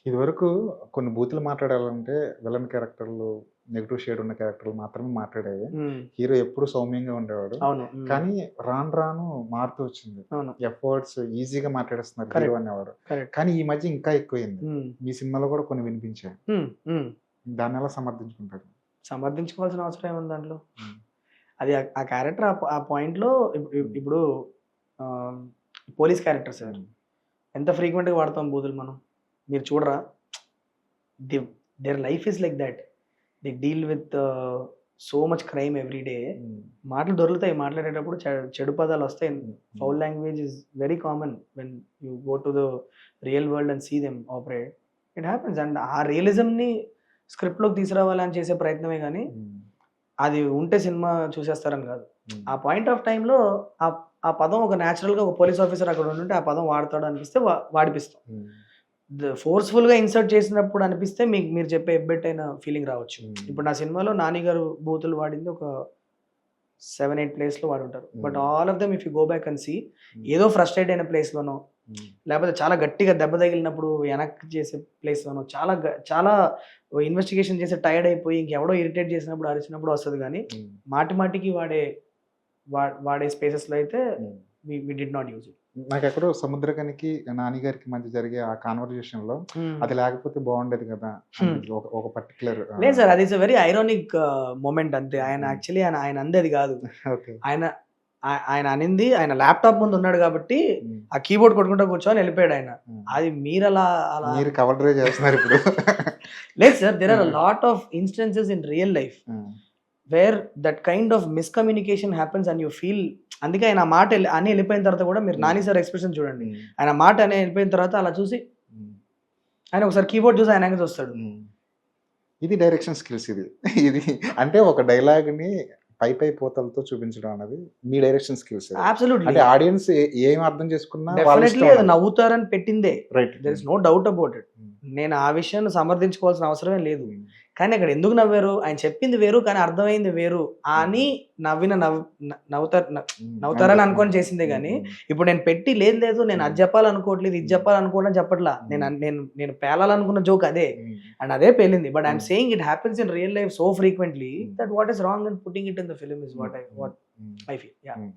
ఇదివరకు కొన్ని బూతులు మాట్లాడాలంటే విలన్ క్యారెక్టర్లు, నెగెటివ్ షేడ్ ఉన్న క్యారెక్టర్లు మాత్రమే మాట్లాడేవి. హీరో ఎప్పుడు సౌమ్యంగా ఉండేవాడు. అవును. కానీ రాను రాను మారుతూ వచ్చింది. అవును. ఎఫర్ట్స్ ఈజీగా మాట్లాడేస్తున్నారు హీరో కరెక్ట్. అనేవాడు. కరెక్ట్. కానీ ఈ మధ్య ఇంకా ఎక్కువైంది. హ్మ్. మీ సినిమాలో కూడా కొన్ని వినిపించాయి. హ్మ్. హ్మ్. దాన్ని ఎలా సమర్థించుకుంటారు? సమర్థించుకోవాల్సిన అవసరం ఏముంది దాంట్లో? హ్మ్. అది ఆ క్యారెక్టర్ ఆ పాయింట్‌లో ఇప్పుడు పోలీస్ క్యారెక్టర్ సార్. హ్మ్. ఎంత ఫ్రీక్వెంట్‌గా వాడతాం బూతులు మనం. మీరు చూడరా? The their life is like that. They deal with so much crime every day. Hmm. మాటలు దొర్లుతాయి మాట్లాడేటప్పుడు చెడు పదాలు వస్తాయి. Hmm. Foul language is very common when you go to the real world and see them operate. It happens. And ఆ రియలిజంని స్క్రిప్ట్‌లోకి తీసుకురావాలని చేసే ప్రయత్నమే గానీ, హ్మ్. అది ఉంటే సినిమా చూసేస్తారని కాదు. హ్మ్. ఆ పాయింట్ ఆఫ్ టైమ్‌లో ఆ పదం ఒక న్యాచురల్‌గా ఒక పోలీస్ ఆఫీసర్ అక్కడ ఉండుంటే ఆ పదం వాడతాడు అనిపిస్తే వాడిపిస్తాం. హ్మ్. ఫోర్స్‌ఫుల్‌గా ఇన్సర్ట్ చేసినప్పుడు అనిపిస్తే మీరు చెప్పే ఎబ్బెట్టైన ఫీలింగ్ రావచ్చు. హ్మ్. ఇప్పుడు నా సినిమాలో 'నాని' గారు బూతులు వాడింది ఒక 7, 8 ప్లేస్‌లో వాడుంటారు. But hmm. All of them if you go back and see hmm. ఏదో ఫ్రస్ట్రేట్ అయిన ప్లేస్‌లోనో, హ్మ్. లేకపోతే చాలా గట్టిగా దెబ్బ తగిలినప్పుడు వెనక్కి చేసే ప్లేస్‌లోనో చాలా ఇన్వెస్టిగేషన్ చేసి టైర్డ్ అయిపోయి ఇంకెవడో ఇరిటేట్ చేసినప్పుడు, అరిచినప్పుడు వస్తది గానీ, హ్మ్. మాటి మాటికి వాడే స్పేసెస్‌లో అయితే hmm. We did not use it. నాకెక్కడో 'సముద్రఖనికి' 'నాని' గారికి మధ్య జరిగే ఆ కన్వర్జేషన్‌లో అది లేకపోతే బావుండేది కదా! అనిపించింది. ఒక పర్టిక్యులర్ లేదు సార్. అది it's a very ironic moment అంతే. ఆయన హ్మ్. యాక్చువల్లీ ఆయన అంది అది గాదు. ఓకే. ఆయన ఆయన అనింది ఆయన ల్యాప్‌టాప్ ముందు ఉన్నాడు గాబట్టి, హ్మ్. ఆ కీబోర్డ్ కొట్టుకుంటా కూర్చొని ఎళ్ళిపోయాడాయన. హ్మ్. అది మీరలా అలా మీరు కవర్ డ్రైవ్ చేస్తున్నారిప్పుడు. లేదు sir. There are a lot of instances in real life hmm. Where that kind of miscommunication happens and you feel. అందుకే ఆయన ఆ మాట అని ఎళ్ళిపోయిన తర్వాత గూడా మీరు 'నాని' సార్ ఎక్స్‌ప్రెషన్ చూడండి. హ్మ్. ఆయన మాట అని ఎళ్ళిపోయిన తర్వాత అలా చూసి, హ్మ్. ఆయన ఒకసారి కీబోర్డ్ చూసి ఆయన వెనక్కి చూస్తాడు. హ్మ్. ఇది డైరెక్షన్ స్కిల్స్ ఇది. ఇది అంటే ఒక డైలాగ్‌ని పై పూతలతో చూపించడం అన్నది మీ డైరెక్షన్ స్కిల్స్ ఇది. అబ్సల్యూట్‌లీ. అంటే ఆడియన్స్ ఏం అర్థం చేసుకున్నా వాళ్ళ డెఫినెట్‌లీ ఇష్టం అది అది. నవ్వుతారని పెట్టిందే. Right. There is no doubt about it. Hmm. నేను ఆ విషయాన్ని సమర్థించుకోవాల్సిన అవసరమే లేదు. హ్మ్. కానీ అక్కడ ఎందుకు నవ్వారు? ఆయన చెప్పింది వేరు, కానీ అర్థమైంది వేరు అని నవ్వుతారని అంతే. అనుకోని చేసిందే గానీ, హ్మ్. ఇప్పుడు నేను పెట్టి లేదు నేను అది చెప్పాలనుకోవట్లేదు, ఇది చెప్పాలనుకోవడం చెప్పట్లా. నేను పేలాలనుకున్న జోక్ అదే. హ్మ్. అండ్ అదే పేలింది. But I'm hmm. Saying it happens in real life so frequently hmm. That what is wrong in putting it in the film is hmm. What hmm. I feel. Yeah! హ్మ్.